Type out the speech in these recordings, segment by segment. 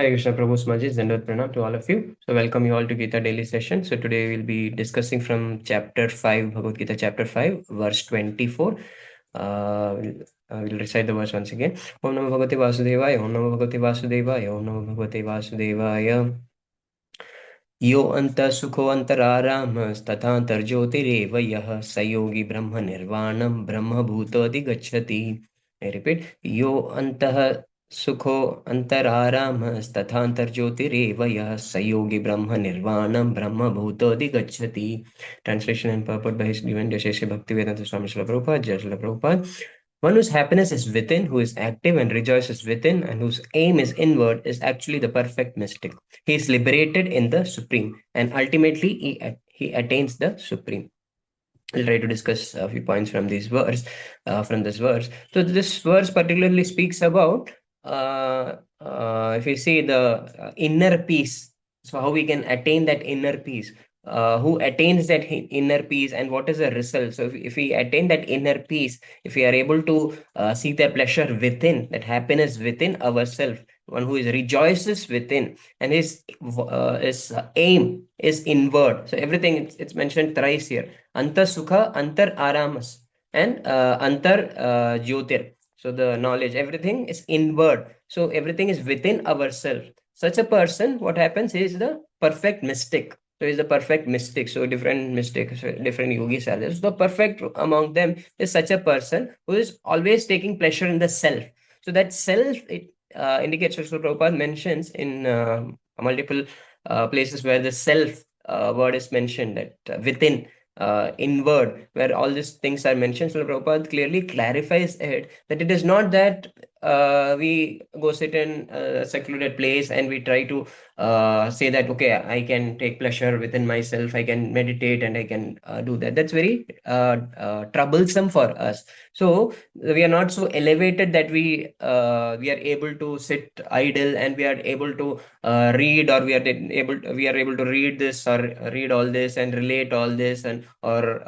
Hare Krishna Prabhu's Majid, Zandat Pranam to all of you. So, welcome you all to Gita Daily Session. So, today we'll be discussing from chapter 5, Bhagavad Gita, chapter 5, verse 24. We'll recite the verse once again. Om Namo Bhagavate Vasudevaya, Om Namo Bhagavate Vasudevaya, Om Namo Bhagavate Vasudevaya. यो अन्तः सुखो अन्तरारामस्तथान्तर्ज्योतिरेव यः स योगी ब्रह्म निर्वाणं ब्रह्मभूतोऽधिगच्छति. I repeat, यो अन्तः सुखो अन्तरारामस्तथान्तर्ज्योतिरेव यः स योगी ब्रह्म निर्वाणं ब्रह्मभूतोऽधिगच्छति. Translation and purport by His Divine Yashesha Bhaktivedanta Swami Srila Prabhupada, Jai Srila Prabhupada. One whose happiness is within, who is active and rejoices within, and whose aim is inward, is actually the perfect mystic. He is liberated in the Supreme, and ultimately he attains the Supreme. I'll try to discuss a few points from this verse. So this verse particularly speaks about, if you see the inner peace. So how we can attain that inner peace. Who attains that inner peace, and what is the result? So if we attain that inner peace, if we are able to see the pleasure within, that happiness within ourselves, one who is rejoices within, and his aim is inward. So everything it's mentioned thrice here: Anta Sukha, Antar Aramas, and Antar Jyotir. So the knowledge, everything is inward. So everything is within ourselves. Such a person, what happens is the perfect mystic. So is the perfect mystic. So different mystics, different yogis are there. So the perfect among them is such a person who is always taking pleasure in the self. So that self, it indicates, Srila Prabhupada mentions in multiple places where the self word is mentioned, that within, inward, where all these things are mentioned. So Prabhupada clearly clarifies it, that it is not that we go sit in a secluded place and we try to say that, okay, I can take pleasure within myself, I can meditate and I can do that. That's very troublesome for us. So we are not so elevated that we are able to sit idle and we are able to read, or we are able to read this or read all this and relate all this, and or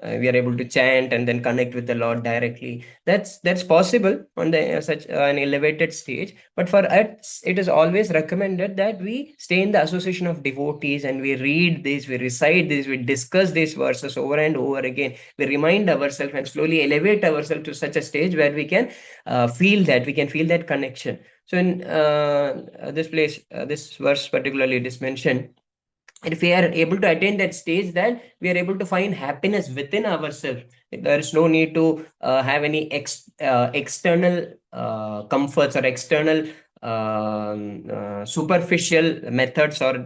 we are able to chant and then connect with the Lord directly. That's possible on the such an elevated stage, but for us it is always recommended that we stay in the association of devotees and we read this, we recite this, we discuss these verses over and over again, we remind ourselves and slowly elevate ourselves to such a stage where we can feel that connection. So in this verse particularly, it is mentioned, if we are able to attain that stage, then we are able to find happiness within ourselves. There is no need to have any external comforts or external superficial methods, or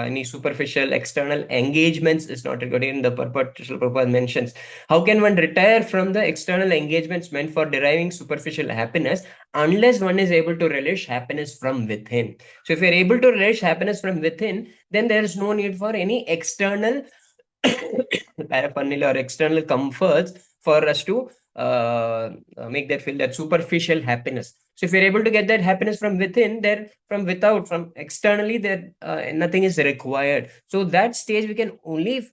any superficial external engagements is not required. In the purport, Srila Prabhupada mentions, how can one retire from the external engagements meant for deriving superficial happiness unless one is able to relish happiness from within? So if you're able to relish happiness from within, then there is no need for any external paraphernalia or external comforts for us to make that feel that superficial happiness. So if you're able to get that happiness from within, then from without, from externally, there nothing is required. So that stage we can only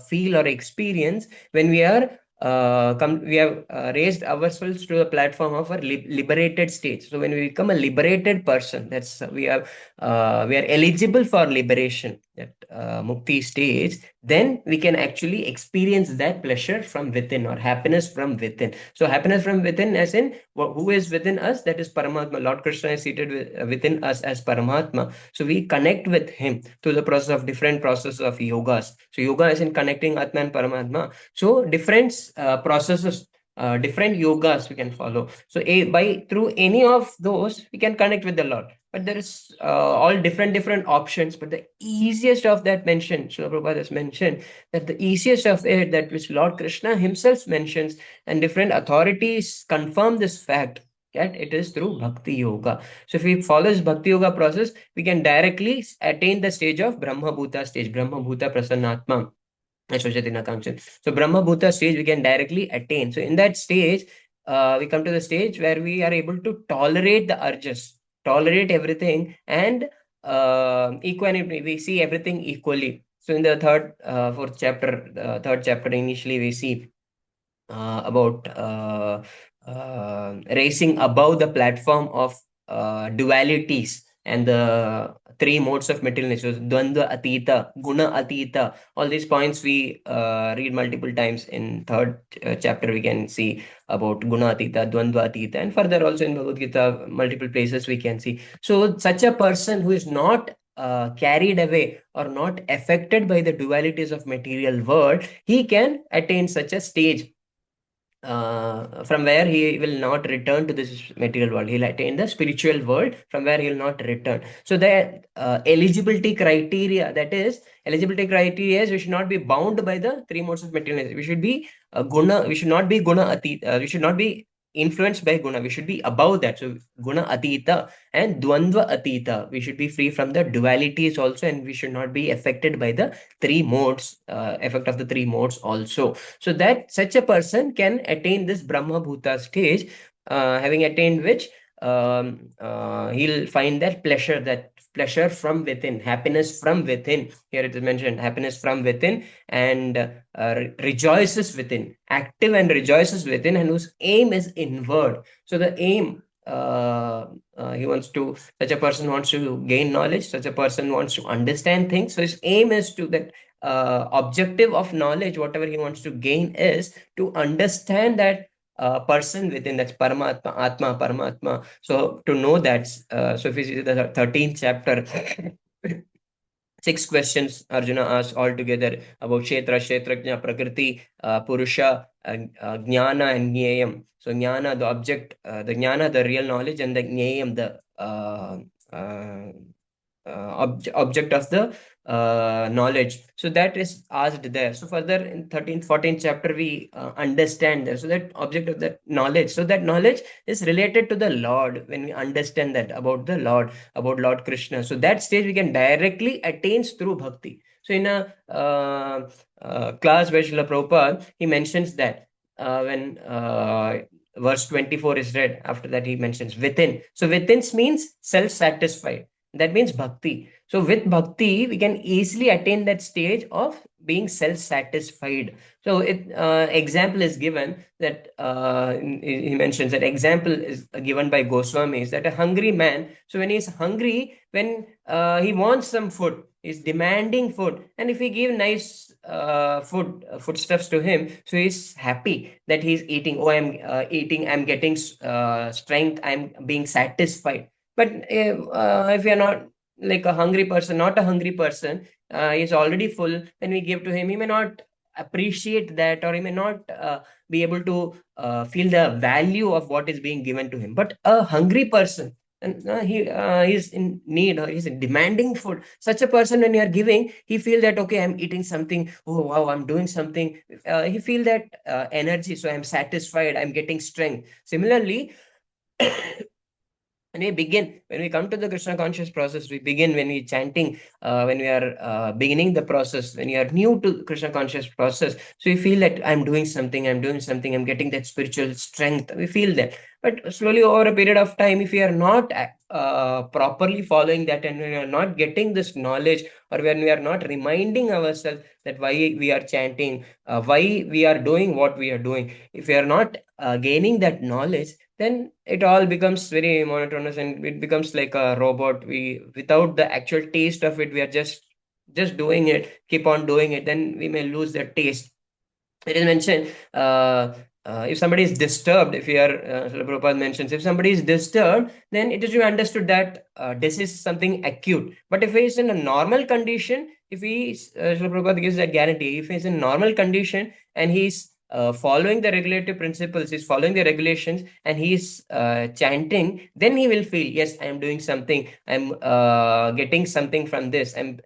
feel or experience when we are we have raised ourselves to the platform of a liberated stage. So when we become a liberated person, that's we are eligible for liberation, that mukti stage, then we can actually experience that pleasure from within, or happiness from within. So happiness from within, as in who is within us, that is Paramatma. Lord Krishna is seated within us as Paramatma. So we connect with him through the process of different processes of yogas. So yoga is in connecting Atma and Paramatma. So different processes, different yogas we can follow. So by through any of those, we can connect with the Lord. But there is all different options. But the easiest of that mentioned, Srila Prabhupada has mentioned that the easiest of it, that which Lord Krishna himself mentions, and different authorities confirm this fact, that it is through Bhakti Yoga. So if we follow this Bhakti Yoga process, we can directly attain the stage of Brahma Bhuta stage, Brahma Bhuta Prasannatma. So Brahma Bhuta stage we can directly attain. So in that stage, we come to the stage where we are able to tolerate the urges, tolerate everything, and equanimity. We see everything equally. So in the third chapter, initially we see about racing above the platform of dualities. and the three modes of material nature, Dvandva Atita, Guna Atita. All these points we read multiple times. In third chapter, we can see about Guna Atita, Dvandva Atita, and further also in Bhagavad Gita, multiple places we can see. So, such a person who is not carried away or not affected by the dualities of material world, he can attain such a stage from where he will not return to this material world. He'll attain the spiritual world from where he'll not return. So the eligibility criteria, that is, eligibility criteria is we should not be bound by the three modes of material. We should be guna. We should not be guna ati. We should not be influenced by guna. We should be above that. So guna atita and dvandva atita. We should be free from the dualities also, and we should not be affected by the three modes, effect of the three modes also. So that such a person can attain this Brahma Bhuta stage, having attained which he'll find that pleasure from within, happiness from within. Here it is mentioned, happiness from within, and rejoices within, active and rejoices within, and whose aim is inward. So the aim, he wants to, such a person wants to gain knowledge, such a person wants to understand things. So his aim is to that objective of knowledge, whatever he wants to gain, is to understand that person within, that's Paramatma, Atma, Paramatma. So to know that, so if you see the 13th chapter, six questions Arjuna asked altogether about Kshetra, Kshetrajna, Prakriti, Purusha, Jnana, and Jnayam. So Jnana, the object, the Jnana, the real knowledge, and the Jnayam, the uh, object of the knowledge. So that is asked there. So further in 13th, 14th chapter, we understand there. So that object of that knowledge. So that knowledge is related to the Lord. When we understand that about the Lord, about Lord Krishna. So that stage we can directly attain through bhakti. So in a class by Srila Prabhupada, he mentions that when verse 24 is read, after that he mentions within. So within means self-satisfied. That means bhakti. So with bhakti, we can easily attain that stage of being self-satisfied. So it example is given that he mentions that example is given by Goswami, is that a hungry man. So when he's hungry, when he wants some food, he's demanding food, and if we give nice foodstuffs to him, so he's happy that he's eating. Oh, I'm eating. I'm getting strength. I'm being satisfied. But if we are not like a hungry person, not a hungry person, he's already full. When we give to him, he may not appreciate that, or he may not be able to feel the value of what is being given to him. But a hungry person, and he is in need, or he's demanding food. Such a person, when you are giving, he feel that okay, I'm eating something. Oh wow, I'm doing something. He feel that energy. So I'm satisfied. I'm getting strength. Similarly. When we come to the Krishna conscious process, we begin when we chanting, when we are beginning the process, when you are new to Krishna conscious process. So you feel that I'm doing something, I'm getting that spiritual strength. We feel that. But slowly over a period of time, if we are not properly following that, and we are not getting this knowledge, or when we are not reminding ourselves that why we are chanting, why we are doing what we are doing, if we are not gaining that knowledge, then it all becomes very monotonous, and it becomes like a robot. We, without the actual taste of it, we are just doing it, keep on doing it, then we may lose the taste. It is mentioned, if somebody is disturbed, if you are, Srila Prabhupada mentions, if somebody is disturbed, then it is to be understood that this is something acute. But if he is in a normal condition, if he, Srila Prabhupada gives that guarantee, if he is in normal condition and he's following the regulative principles, he's following the regulations, and he's chanting, then he will feel, yes, I am doing something, I'm getting something from this, I'm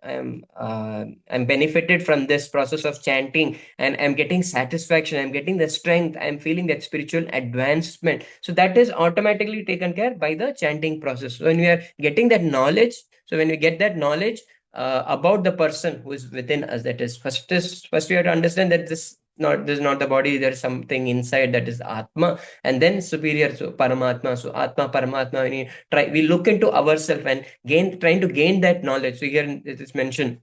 benefited from this process of chanting, and I'm getting satisfaction, I'm getting the strength, I'm feeling that spiritual advancement. So that is automatically taken care by the chanting process. So when we are getting that knowledge, so when we get that knowledge about the person who is within us, that is first we have to understand that this is not the body, there's something inside, that is Atma, and then superior, so Paramatma. So Atma, Paramatma, we look into ourselves and trying to gain that knowledge. So here it is mentioned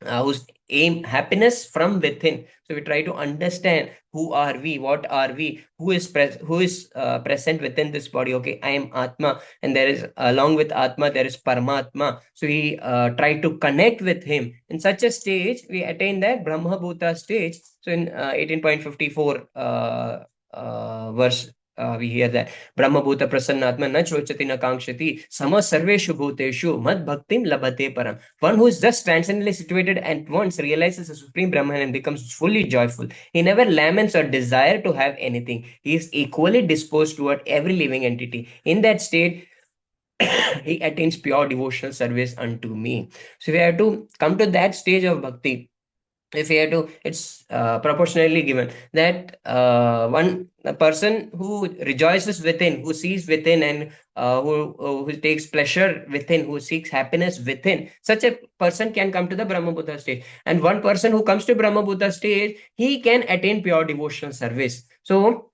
whose aim happiness from within. So we try to understand who are we, what are we, who is present within this body. Okay, I am Atma, and there is, along with Atma, there is Paramatma. So we try to connect with him. In such a stage, we attain that Brahma Bhuta stage. So in 18.54 verse, we hear that Brahmabhuta prasannatma na chochati na kankshati sama sarveshu bhuteshu mad bhaktim labhate param. One who is just transcendently situated and once realizes the Supreme Brahman and becomes fully joyful. He never laments or desires to have anything. He is equally disposed toward every living entity. In that state, he attains pure devotional service unto me. So we have to come to that stage of bhakti. If we have to, it's proportionally given that one a person who rejoices within, who sees within, and who takes pleasure within, who seeks happiness within, such a person can come to the Brahma Buddha stage. And one person who comes to Brahma Buddha stage, he can attain pure devotional service. So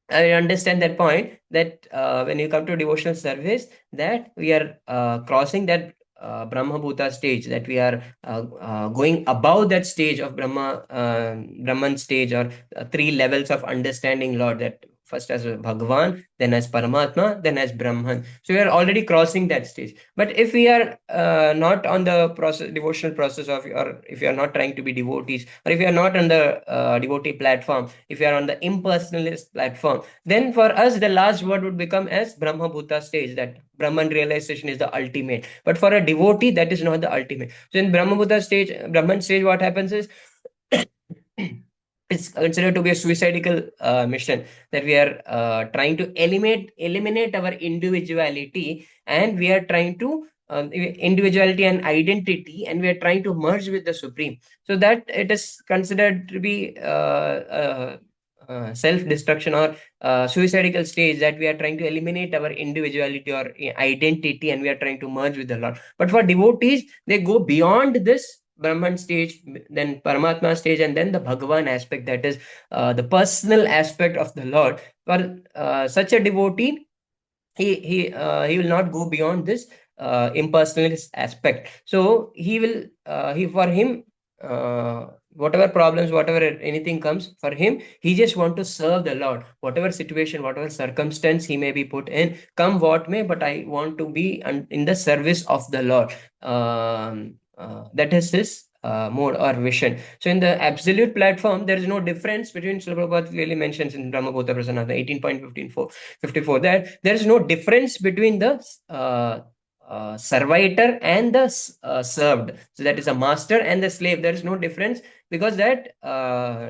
I understand that point, that when you come to devotional service, that we are crossing that Brahma Bhuta stage, that we are going above that stage of Brahman stage, or three levels of understanding Lord, that first as Bhagavan, then as Paramatma, then as Brahman. So we are already crossing that stage. But if we are not on the process, devotional process of, or if you are not trying to be devotees, or if you are not on the devotee platform, if you are on the impersonalist platform, then for us the last word would become as Brahma Bhuta stage, that Brahman realization is the ultimate. But for a devotee, that is not the ultimate. So in Brahma Bhuta stage, Brahman stage, what happens is it's considered to be a suicidal mission, that we are trying to eliminate our individuality, and we are trying to individuality and identity, and we are trying to merge with the Supreme. So that it is considered to be self-destruction, or suicidal stage, that we are trying to eliminate our individuality or identity, and we are trying to merge with the Lord. But for devotees, they go beyond this Brahman stage, then Paramatma stage, and then the Bhagavan aspect, that is the personal aspect of the Lord. For such a devotee, he will not go beyond this impersonalist aspect. So he for him, whatever problems, whatever anything comes for him, he just want to serve the Lord, whatever situation, whatever circumstance he may be put in, come what may, but I want to be in the service of the Lord. That is his mode or vision. So in the absolute platform, there is no difference between, Srila Prabhupada clearly mentions in Brahmabhuta Prasanna 18.54 that there is no difference between the servitor and the served. So that is a master and the slave. There is no difference, because that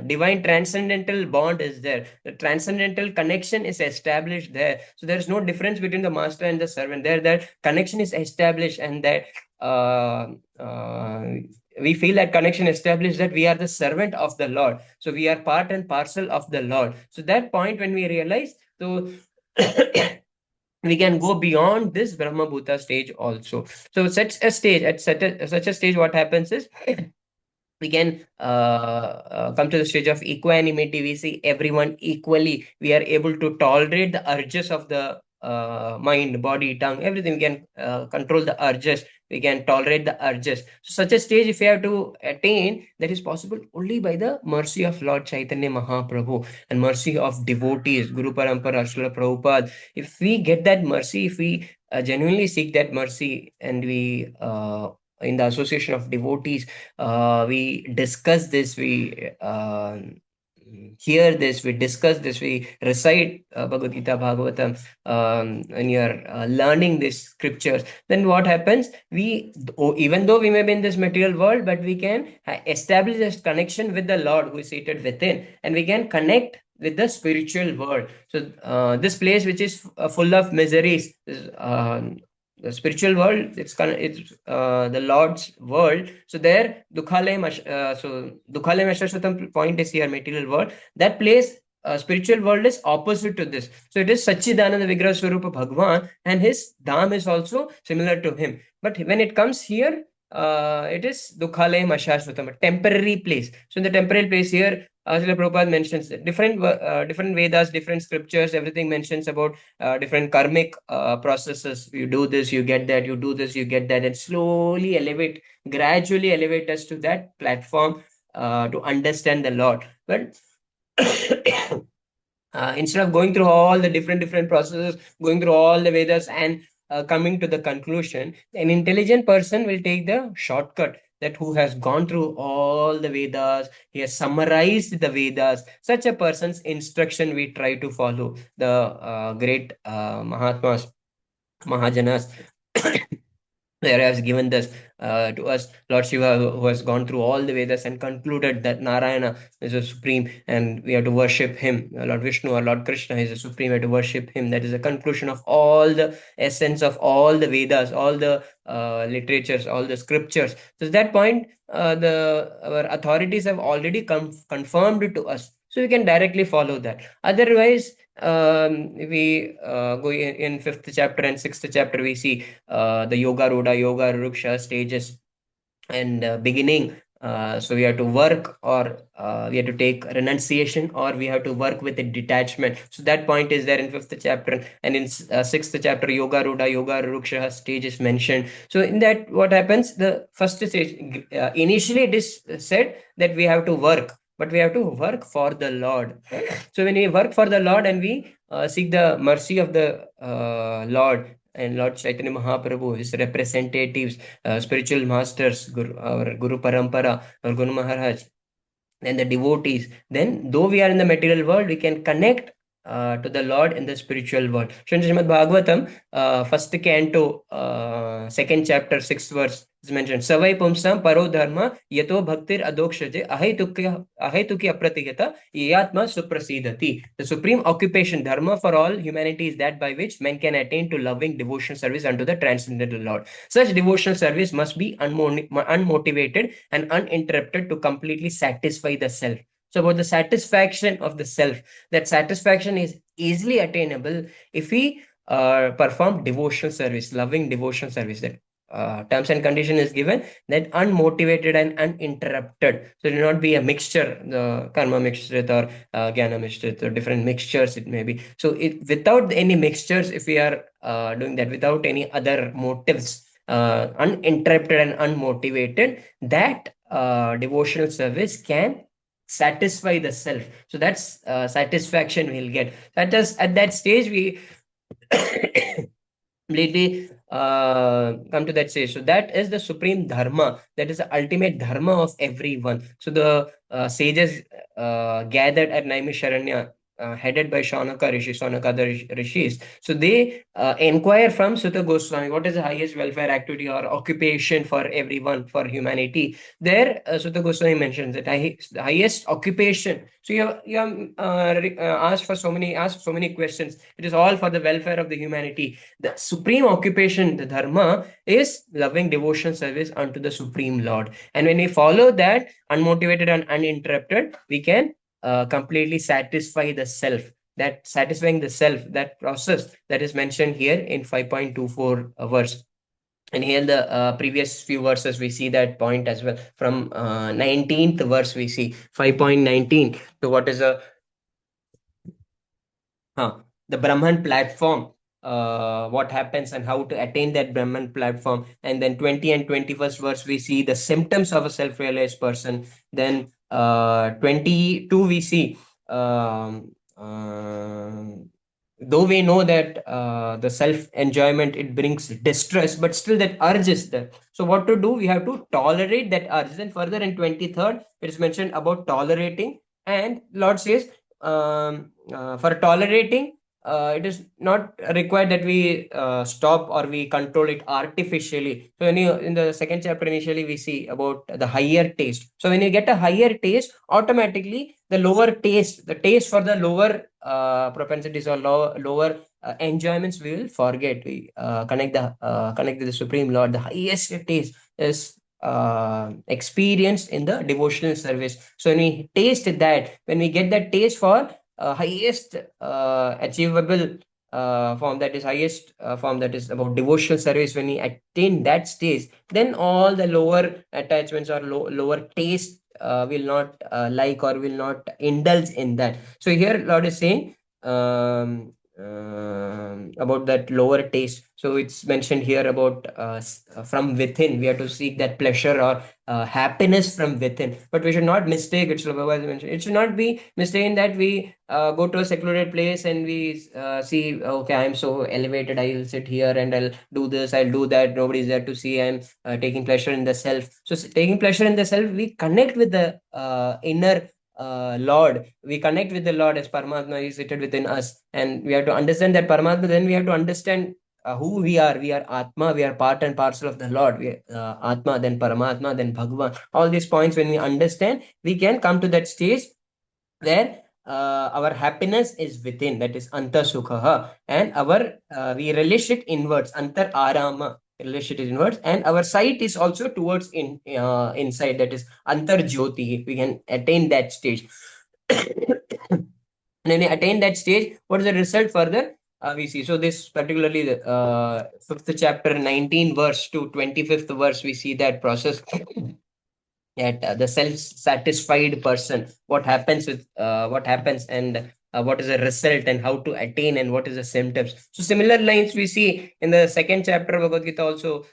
divine transcendental bond is there. The transcendental connection is established there. So there is no difference between the master and the servant. There, that connection is established, and that uh, uh, we feel that connection established, that we are the servant of the Lord. So we are part and parcel of the Lord. So that point when we realize, so we can go beyond this Brahma Bhuta stage also. So such a stage, at such a stage, what happens is we can come to the stage of equanimity. We see everyone equally. We are able to tolerate the urges of the mind, body, tongue, everything. We can control the urges. We can tolerate the urges. So such a stage, if we have to attain, that is possible only by the mercy of Lord Chaitanya Mahaprabhu and mercy of devotees, Guru Parampara, Srila Prabhupada. If we get that mercy, if we genuinely seek that mercy, and we in the association of devotees, we discuss this, we hear this, we discuss this, we recite Bhagavad Gita, Bhagavatam, when you're learning these scriptures, then what happens? Even though we may be in this material world, but we can establish this connection with the Lord who is seated within, and we can connect with the spiritual world. So this place, which is full of miseries, is, the spiritual world, it's the Lord's world. So there dukhalay mashashvatam point is here, material world. That place, spiritual world, is opposite to this. So it is Sachidananda Vigraha Swarupa Bhagwan, and his dham is also similar to him. But when it comes here, it is Dukhalayam Ashashvatam, a temporary place. So in the temporary place here, Srila Prabhupada mentions that different Vedas, different scriptures, everything mentions about different karmic processes. You do this, you get that, you do this, you get that, and slowly gradually elevate us to that platform to understand the Lord. But instead of going through all the different processes, going through all the Vedas and coming to the conclusion, an intelligent person will take the shortcut, that who has gone through all the Vedas, he has summarized the Vedas. Such a person's instruction we try to follow. The great Mahatmas, Mahajanas, there has given this to us, Lord Shiva, who has gone through all the Vedas and concluded that Narayana is a supreme and we have to worship him. Lord Vishnu or Lord Krishna is a supreme, we have to worship him. That is the conclusion of all the essence of all the Vedas, all the literatures, all the scriptures. So at that point, our authorities have already confirmed it to us. So we can directly follow that. Otherwise, we go in fifth chapter and sixth chapter, we see the yoga ruda, yoga ruksha stages and beginning. So we have to work, or we have to take renunciation, or we have to work with a detachment. So that point is there in fifth chapter, and in sixth chapter, yoga ruda, yoga ruksha stage is mentioned. So in that, what happens? The first stage, initially it is said that we have to work, but we have to work for the Lord. So when we work for the Lord and we seek the mercy of the Lord and Lord Chaitanya Mahaprabhu, his representatives, spiritual masters, our Guru Parampara, or Guru Maharaj, and the devotees, then though we are in the material world, we can connect to the Lord in the spiritual world. Srimad Bhagavatam, first canto, second chapter, sixth verse is mentioned. Savai pumsam paro dharma yato bhaktir adokshaje ahetuki apratihata yatma suprasidati. The supreme occupation, dharma for all humanity, is that by which men can attain to loving devotion service unto the transcendental Lord. Such devotional service must be unmotivated and uninterrupted to completely satisfy the self. So, about the satisfaction of the self, that satisfaction is easily attainable if we perform devotional service, loving devotional service. That terms and condition is given, that unmotivated and uninterrupted. So, it will not be a mixture, the karma mixture or jnana mixture, or different mixtures it may be. So, without any mixtures, if we are doing that without any other motives, uninterrupted and unmotivated, that devotional service can satisfy the self. So that's satisfaction we'll get. At that stage, we completely come to that stage. So that is the supreme dharma. That is the ultimate dharma of everyone. So the sages gathered at Naimisharanya, headed by Shaunaka Rishi, Shaunaka Rishis. So they inquire from Sutta Goswami, what is the highest welfare activity or occupation for everyone, for humanity. There, Sutta Goswami mentions that the highest occupation. So you have asked so many questions. It is all for the welfare of the humanity. The supreme occupation, the dharma, is loving devotion service unto the supreme Lord. And when we follow that unmotivated and uninterrupted, we can completely satisfy the self. That satisfying the self, that process that is mentioned here in 5.24 verse. And here in the previous few verses, we see that point as well. From 19th verse, we see 5.19 to what is a the Brahman platform, what happens and how to attain that Brahman platform. And then 20 and 21st verse, we see the symptoms of a self-realized person. Then 22, we see though we know that the self enjoyment, it brings distress, but still that urge is there. So what to do? We have to tolerate that urge. Then further in 23rd, it is mentioned about tolerating, and Lord says, for tolerating, it is not required that we stop or we control it artificially. So when you, in the second chapter, initially we see about the higher taste. So when you get a higher taste, automatically the lower taste, the taste for the lower propensities or lower enjoyments, we will forget. We connect to the Supreme Lord. The highest taste is experienced in the devotional service. So when we taste that, when we get that taste for highest achievable form, that is highest form, that is about devotional service, when we attain that stage, then all the lower attachments or lower taste will not like or will not indulge in that. So here Lord is saying about that lower taste. So it's mentioned here about from within we have to seek that pleasure or happiness from within. But we should not mistake it. So Baba has mentioned it should not be mistaken that we go to a secluded place and we see, okay, I'm so elevated, I'll sit here and I'll do this, I'll do that, nobody's there to see, I'm taking pleasure in the self. So taking pleasure in the self, we connect with the inner Lord. We connect with the Lord as Paramatma is seated within us, and we have to understand that Paramatma. Then we have to understand who we are. We are Atma. We are part and parcel of the Lord. We Atma, then Paramatma, then Bhagavan. All these points, when we understand, we can come to that stage where our happiness is within, that is anta sukha, and our we relish it inwards, antar arama, relish it inwards, and our sight is also towards inside, that is antar jyoti. We can attain that stage. When we attain that stage, what is the result further? We see. So this particularly the fifth chapter, 19 verse to 25th verse, we see that process. At the self-satisfied person, what happens with what happens, and what is the result, and how to attain, and what is the symptoms. So similar lines we see in the second chapter of Bhagavad Gita also,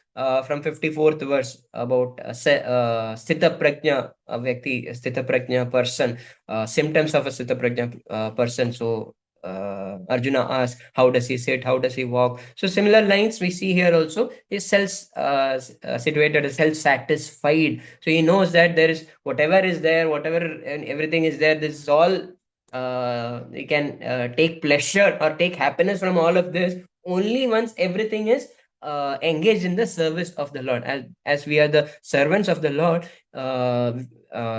from 54th verse, about sthita prajna vyakti, sthita prajna person, symptoms of a sthita prajna person. So Arjuna asks, how does he sit, how does he walk? So similar lines we see here also. Is situated, self-satisfied. So he knows that there is whatever is there, whatever and everything is there. This is all. We can take pleasure or take happiness from all of this only once everything is engaged in the service of the Lord. As we are the servants of the Lord,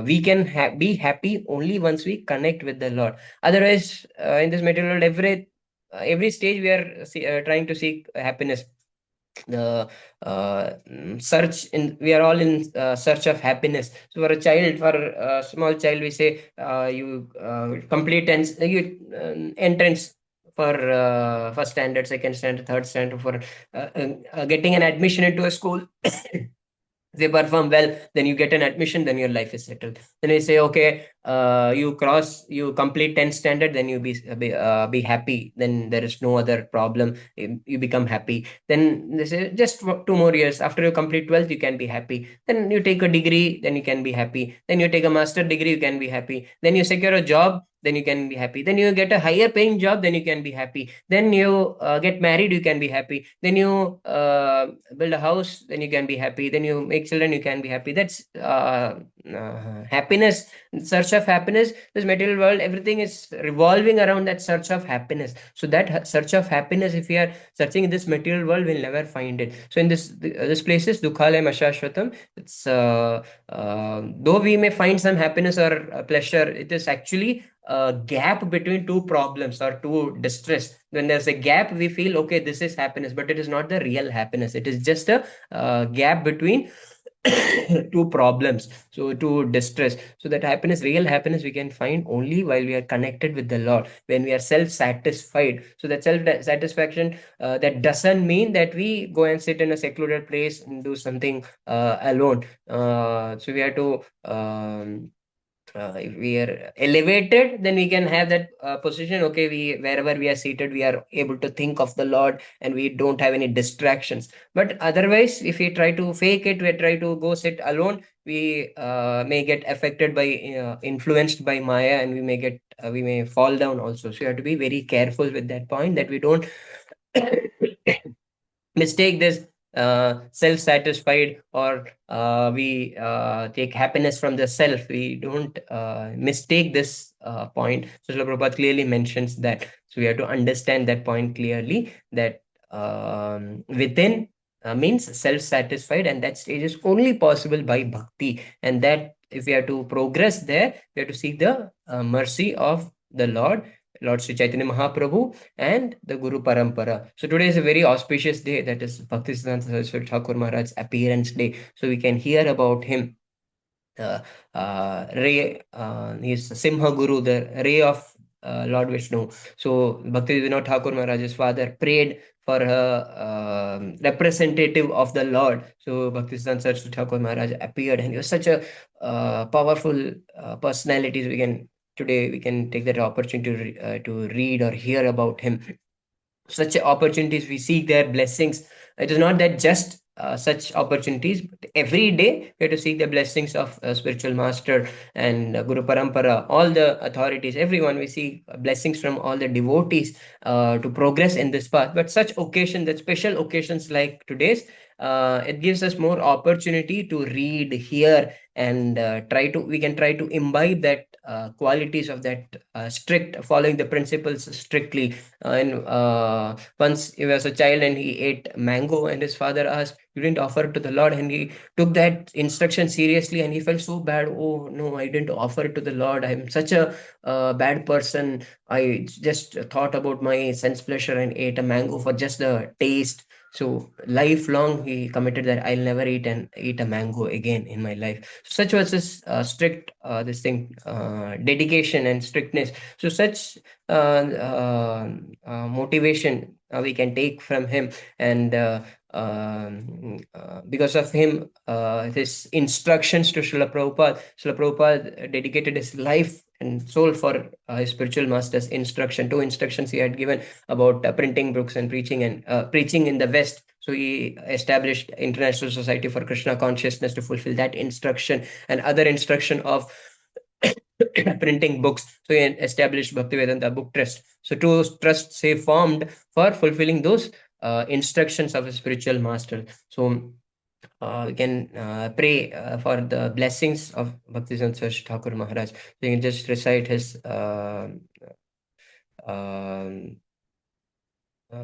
we can be happy only once we connect with the Lord. Otherwise, in this material world, every stage we are trying to seek happiness. The search in we are all in search of happiness. So for a child, for a small child, we say you complete and you entrance for first standard, second standard, third standard, for getting an admission into a school. If you perform well, then you get an admission, then your life is settled. Then we say, okay, you complete 10th standard, then you be happy. Then there is no other problem. You become happy. Then they say, just for 2 more years. After you complete 12th, you can be happy. Then you take a degree, then you can be happy. Then you take a master degree, you can be happy. Then you secure a job, then you can be happy. Then you get a higher paying job, then you can be happy. Then you get married, you can be happy. Then you build a house, then you can be happy. Then you make children, you can be happy. That's happiness, search of happiness. This material world, everything is revolving around that search of happiness. So that search of happiness, if we are searching in this material world, we'll never find it. So in this places, dukhalayam ashashvatam, it's though we may find some happiness or pleasure, it is actually a gap between two problems or two distress. When there's a gap, we feel, okay, this is happiness, but it is not the real happiness. It is just a gap between two problems, so two distress. So that happiness, real happiness, we can find only while we are connected with the Lord, when we are self-satisfied. So that self-satisfaction, that doesn't mean that we go and sit in a secluded place and do something alone. So we have to if we are elevated, then we can have that position. Okay, we wherever we are seated, we are able to think of the Lord, and we don't have any distractions. But otherwise, if we try to fake it, we try to go sit alone, we may get affected by influenced by Maya, and we may fall down also. So you have to be very careful with that point, that we don't mistake this self-satisfied, or we take happiness from the self. We don't mistake this point. So Srila Prabhupada clearly mentions that. So we have to understand that point clearly, that within means self-satisfied, and that stage is only possible by bhakti. And that if we have to progress there, we have to seek the mercy of the Lord Sri Chaitanya Mahaprabhu, and the Guru Parampara. So today is a very auspicious day, that is Bhaktisiddhanta Saraswati Thakur Maharaj's appearance day. So we can hear about him. Ray, he's Simha Guru, the ray of Lord Vishnu. So Bhakti Vinod Thakur Maharaj's father prayed for a representative of the Lord. So Bhaktisiddhanta Saraswati Thakur Maharaj appeared, and he was such a powerful personalities. We can today we can take that opportunity to read or hear about him. Such opportunities we seek their blessings. It is not that just such opportunities, but every day we have to seek the blessings of spiritual master and Guru Parampara, all the authorities, everyone. We seek blessings from all the devotees to progress in this path. But such occasion, that special occasions like today's, it gives us more opportunity to read, hear, and we can try to imbibe that qualities of that strict following the principles strictly. And once he was a child and he ate mango, and his father asked, "You didn't offer it to the Lord?" And he took that instruction seriously, and he felt so bad. Oh no, I didn't offer it to the Lord. I'm such a bad person. I just thought about my sense pleasure and ate a mango for just the taste. So lifelong he committed that I'll never eat a mango again in my life. Such was his strict this thing dedication and strictness. So such motivation we can take from him, and because of him, his instructions to Srila Prabhupada dedicated his life and soul for his spiritual master's instruction. Two instructions he had given about printing books and preaching in the West. So he established International Society for Krishna Consciousness to fulfill that instruction, and other instruction of printing books. So he established Bhaktivedanta Book Trust. So two trusts he formed for fulfilling those instructions of a spiritual master. So we can pray for the blessings of Bhaktivedanta Saraswati Thakur Maharaj. So you can just recite his um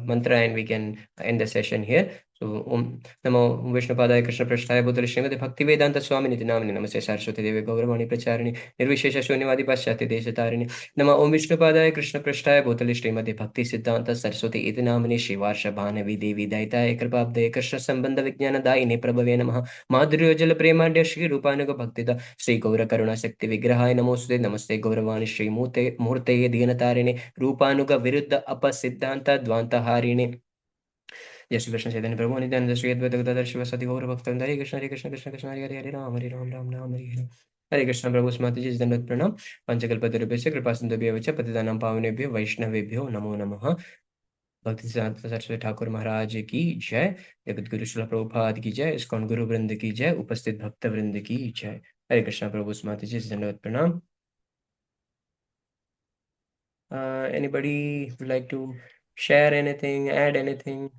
mantra, and we can end the session here. So Om Namo Vishnupadaya Krishna Prasthaya Bhutale Srimati Bhaktivedanta Swami Niti Namani Namaste Saraswati Devi Gauravani Pracharini Nirvishesha Shunyavadi Paschati Desatarini Nama Om Vishnupadaya Krishna Prasthaya Bhutale Srimati Bhakti Siddhanta Saraswati Iti Namani Shivarsha Bhanavi Devi Daitaya Kripabde Krishna Sambandha Vijnana Daine Prabhave Namaha Madhuryo Jala Premadya Shri Rupanuga Bhaktida Shri Gaura Karuna Shakti Vigrahaya Namoste Namaste Gauravani Shri Murte Dinatarine Rupanuga Viruddha Apasiddhanta Dvanta जय श्री कृष्ण चैतन्य प्रभु नित्यानंद श्री अद्वैत गदाधर शिवासादि गौर भक्तवृंद हरे कृष्ण कृष्ण कृष्ण हरे हरे हरे राम राम राम हरे हरे हरे कृष्ण प्रभु स्माति जी दंडवत प्रणाम पंचकल्पतरुभ्यश्च कृपा सिन्धुभ्यः च पतितानां पावनेभ्यो वैष्णवेभ्यो नमो नमः भक्ति सिद्धांत सरस्वती ठाकुर महाराज की जय। जगत गुरु श्रील प्रभुपाद की जय। इस्कॉन गुरु वृंद की जय। उपस्थित भक्त वृंद की जय। हरे कृष्ण प्रभु स्माति जी दंडवत प्रणाम। Anybody would like to share anything, add anything?